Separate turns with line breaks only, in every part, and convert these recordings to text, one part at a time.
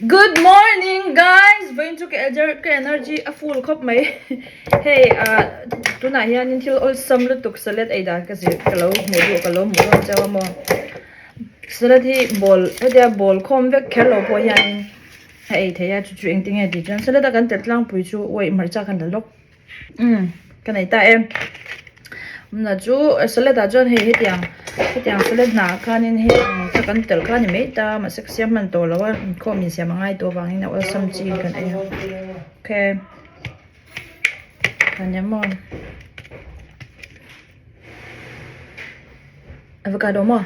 Good morning, guys! Going to get energy a full cup may. Hey, tonight yan until all some lutuk salet ay dah kasi kalau mudu jawa mo. Salet hi ball, dia ball kom vek kelo po yan. Hey, thaya chu ting di jan salet akan tetlang pui chu wei marcha kan dalok. Kan ai ta em. Na chu salet a jon he hetiang salet na kanin he kan tel kan ni ta ma sek siam man to lawa ko min siam ngai to wangin na sam chi kan ai okay kan avocado mo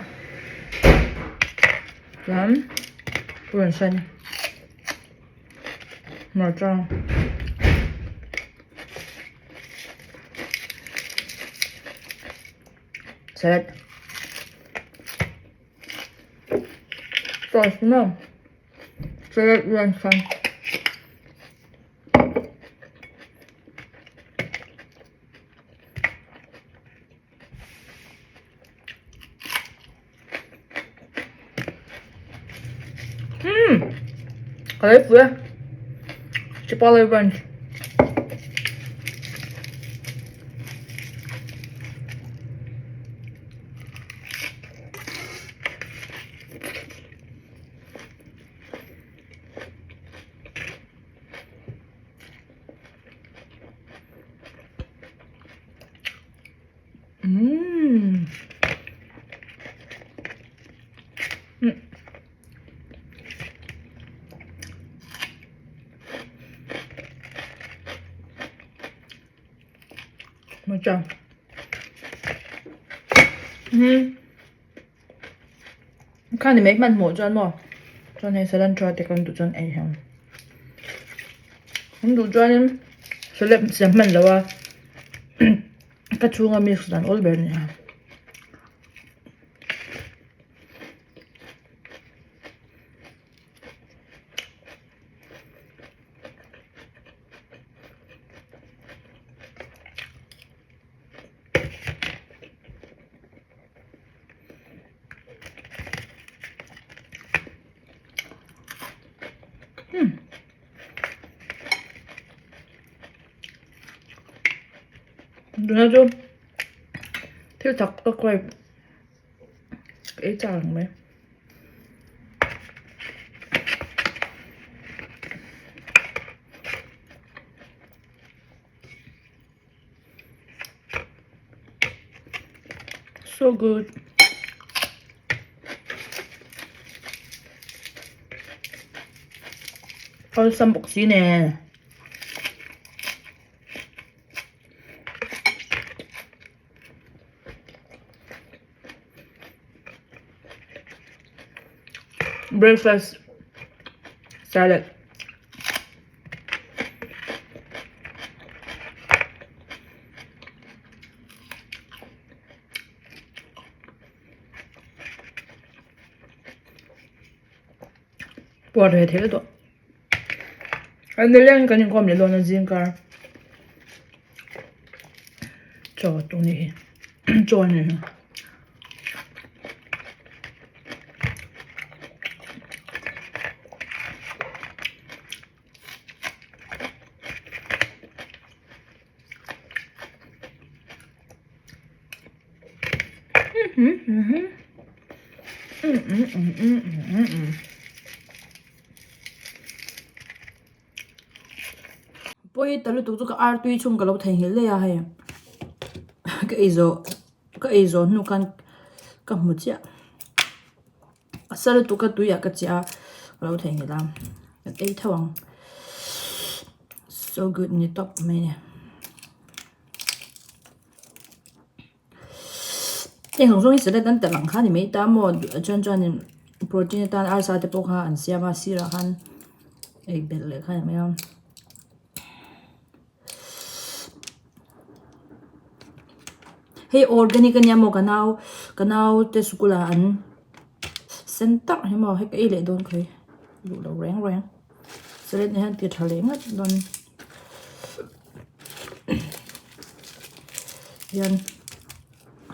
lam buran san marcha salet sauce no salet buran san Kalay po ya. Chipotle ranch. Macam. Kan ni make man mo jon mo. Jon hay salan try te kan du jon ai ham. Du jon selep siam man lawa. Kachunga mix dan all burn ya. Đứa nào thiếu thật có quay cái chàng mấy so good. Some bọc xí nè. Breakfast salad. Bỏ hết thế rồi. Anh đi lên cái những con mình luôn là riêng cả. Cho tụi này. Cho này. Bôi tao lúc tụi cái tuy chung cái lâu thành hiện lên hay cái izo nu kan một chiếc sao tụi cái túi cái chiếc lâu thành hiện làm cái thằng so good như top mày nè. Cái hàng rong sẽ đến tận lăng khá thì mấy ta mua chân protein tan alsa te pok ha an siama sira han ei belle kha me am hey organic anya mo kanao te sukula an center he mo he kai le don khoi lu lo reng sele ne han ti thale ngat don yan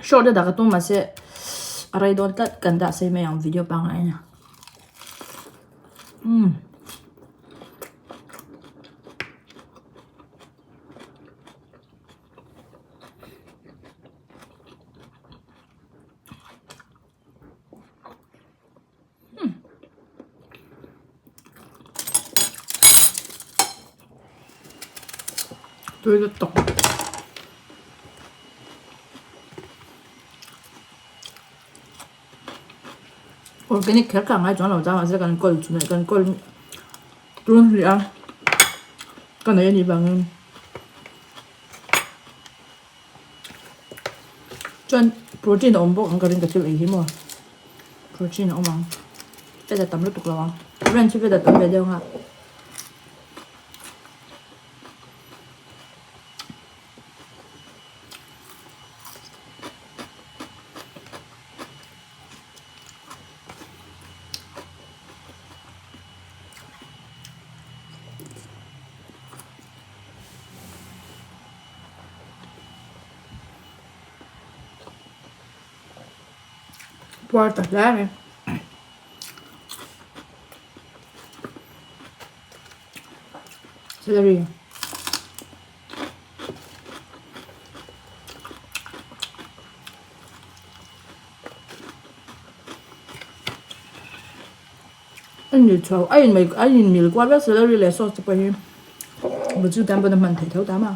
short da ka to ma se aray don tat kanda se me ang video pa nga ina tôi được tục organic khác cả ngay chỗ nào ra sẽ cần col chỗ này cần col luôn gì à cái này gì bằng chân protein ổn bộ ăn cái gì cái thứ gì mà protein ổn mà bây giờ tắm nước tục rồi bạn chỉ bây giờ tắm về đâu hả Porta leve celery anh nhiều chầu anh nhiều qua biết celery là sauce cho bao nhiêu một chút tam bên mình thấy thấu tám à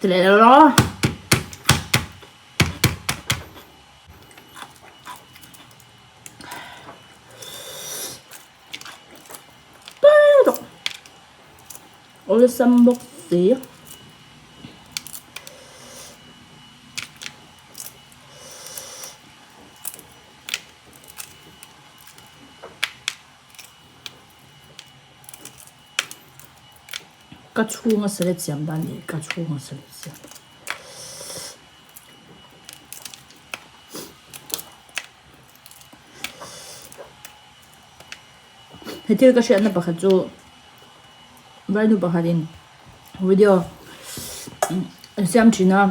thì lại là đó 올쌈 먹지 cá chua ngọt sệt chém đan đi cá chua ngọt sệt chém thì tiêu cái chuyện nó bảo cho vài nụ bảo hành video xem chỉ na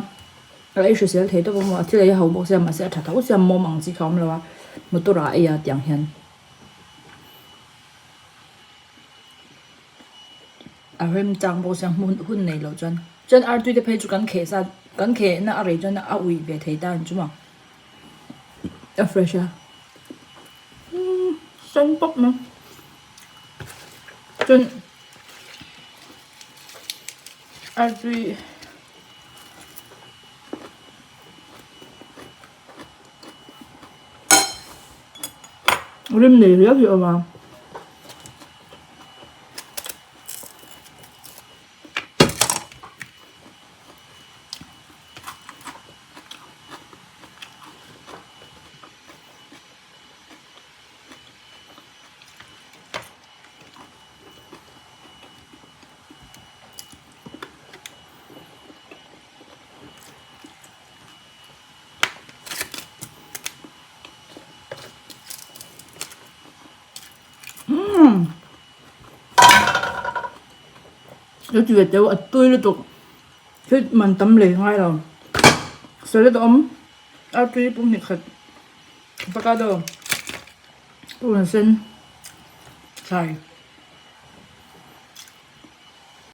lại sự sẽ thấy đó mà thì là hậu bộ xem mà sẽ thật thấu xem mô mỏng gì không là một tổ lại à tiếng hiền à hôm trang bộ xem hun này lâu chân ở tuy cái page gần khe sa gần khe na ở đây chân ở uy về thấy đàn chứ mà fresh à xanh bốc nữa chân ở tuy rim này rất nhiều mà有時就一堆喺度，佢問抌離開咯，所以咧咁一堆半日係不加到半身菜。